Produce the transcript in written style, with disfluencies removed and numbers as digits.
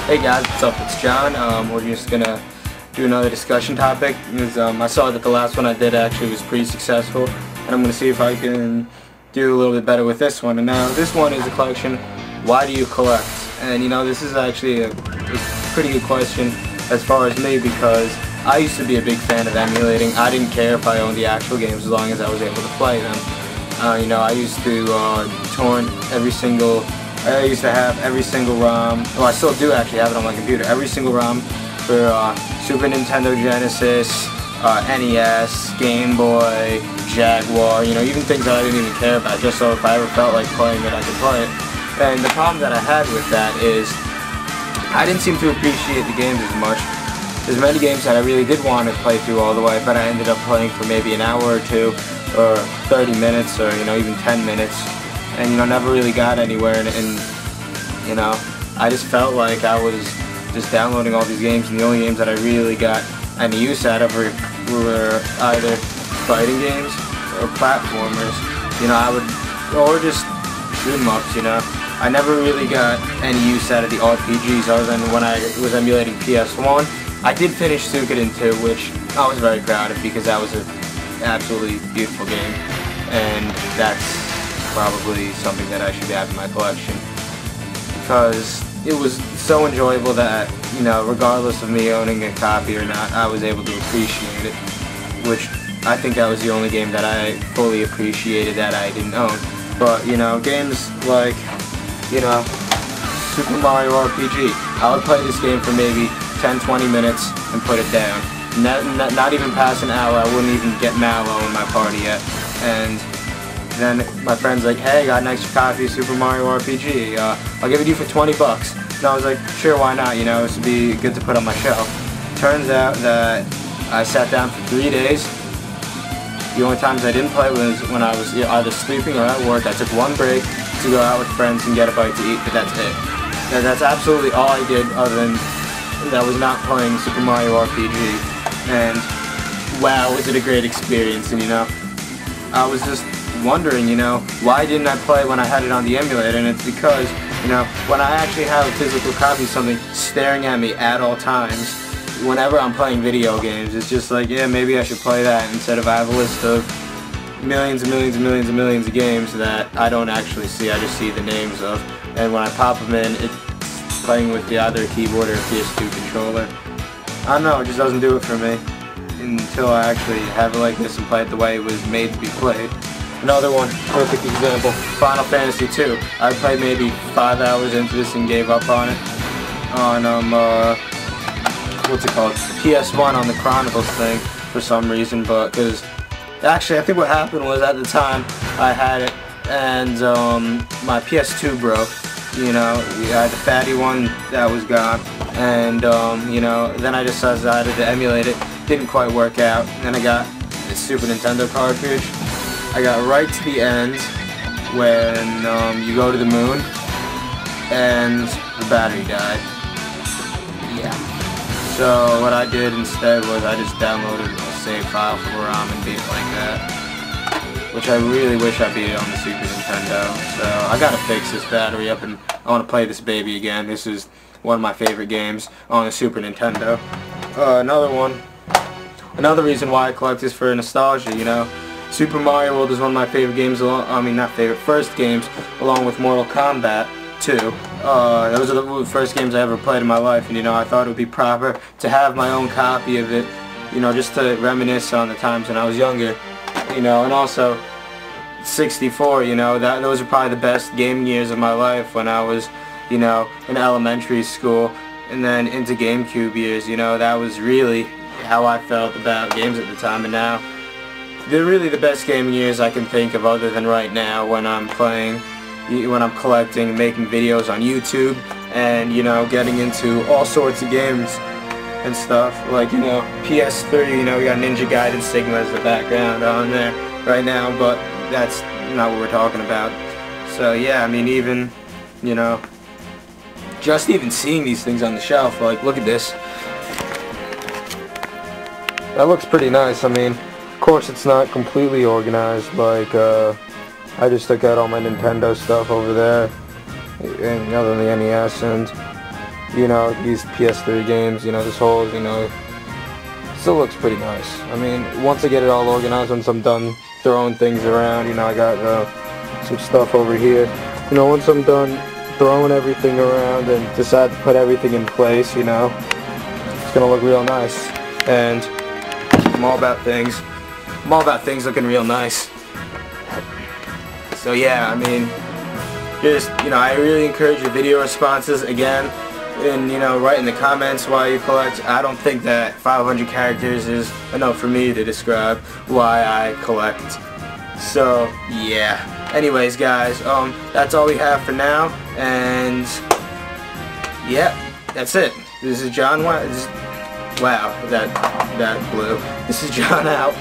Hey guys, what's up? It's John. We're just gonna do another discussion topic. I saw that the last one I did actually was pretty successful, and I'm gonna see if I can do a little bit better with this one. And now this one is a collection. Why do you collect? And this is actually a pretty good question as far as me, because I used to be a big fan of emulating. I didn't care if I owned the actual games as long as I was able to play them. I used to torrent every single. I used to have every single ROM. Well, I still do actually have it on my computer. Every single ROM for Super Nintendo, Genesis, NES, Game Boy, Jaguar. Even things that I didn't even care about. Just so if I ever felt like playing it, I could play it. And the problem that I had with that is I didn't seem to appreciate the games as much. There's many games that I really did want to play through all the way, but I ended up playing for maybe an hour or two, or 30 minutes, or even 10 minutes. And never really got anywhere, and I just felt like I was just downloading all these games, and the only games that I really got any use out of were either fighting games or platformers. Or just shoot 'em ups. I never really got any use out of the RPGs other than when I was emulating PS1. I did finish Disscusion 2, which I was very proud of, because that was an absolutely beautiful game, and that's probably something that I should have in my collection, because it was so enjoyable that, regardless of me owning a copy or not, I was able to appreciate it, which I think that was the only game that I fully appreciated that I didn't own. But, games like, Super Mario RPG, I would play this game for maybe 10-20 minutes and put it down. Not even past an hour. I wouldn't even get Mallow in my party yet. And then my friend's like, hey, I got an extra copy of Super Mario RPG, I'll give it to you for 20 bucks. And I was like, sure, why not, this would be good to put on my shelf. Turns out that I sat down for 3 days. The only times I didn't play was when I was either sleeping or at work. I took one break to go out with friends and get a bite to eat, but that's it. And that's absolutely all I did, other than that was not playing Super Mario RPG. And wow, was it a great experience. And I was just wondering, why didn't I play when I had it on the emulator? And it's because, when I actually have a physical copy of something staring at me at all times, whenever I'm playing video games, it's just like, yeah, maybe I should play that, instead of I have a list of millions and millions and millions and millions of games that I don't actually see, I just see the names of. And when I pop them in, it's playing with either a keyboard or a PS2 controller. I don't know, it just doesn't do it for me until I actually have it like this and play it the way it was made to be played. Another one, perfect example, Final Fantasy II. I played maybe 5 hours into this and gave up on it. On, what's it called? PS1 on the Chronicles thing for some reason, but because actually I think what happened was at the time I had it and my PS2 broke. I had the fatty one that was gone, and then I just decided to emulate it. Didn't quite work out. Then I got the Super Nintendo cartridge. I got right to the end when you go to the moon and the battery died. Yeah. So what I did instead was I just downloaded a save file for ROM and beat it like that, which I really wish I beat it on the Super Nintendo. So I gotta fix this battery up, and I want to play this baby again. This is one of my favorite games on the Super Nintendo. Another reason why I collect is for nostalgia. Super Mario World is one of my favorite games, first games, along with Mortal Kombat 2. Those are the first games I ever played in my life, and I thought it would be proper to have my own copy of it, just to reminisce on the times when I was younger, and also 64, those are probably the best gaming years of my life, when I was, in elementary school, and then into GameCube years. That was really how I felt about games at the time. And now they're really the best gaming years I can think of, other than right now when I'm playing, when I'm collecting, making videos on YouTube, and getting into all sorts of games and stuff, like PS3, we got Ninja Gaiden Sigma as the background on there right now, but that's not what we're talking about. So yeah, even just even seeing these things on the shelf, like, look at this. That looks pretty nice. Of course it's not completely organized, like I just took out all my Nintendo stuff over there, and other than the NES, and you know, these PS3 games, you know, this whole, you know, still looks pretty nice. I mean, once I get it all organized, once I'm done throwing things around, you know, I got some stuff over here. You know, once I'm done throwing everything around and decide to put everything in place, you know, it's gonna look real nice. And I'm all about things looking real nice. So yeah, I mean, just, you know, I really encourage your video responses again. And, you know, write in the comments why you collect. I don't think that 500 characters is enough for me to describe why I collect. So, yeah. Anyways, guys, that's all we have for now. And, yeah, that's it. This is John. Wow, that blew. This is John out.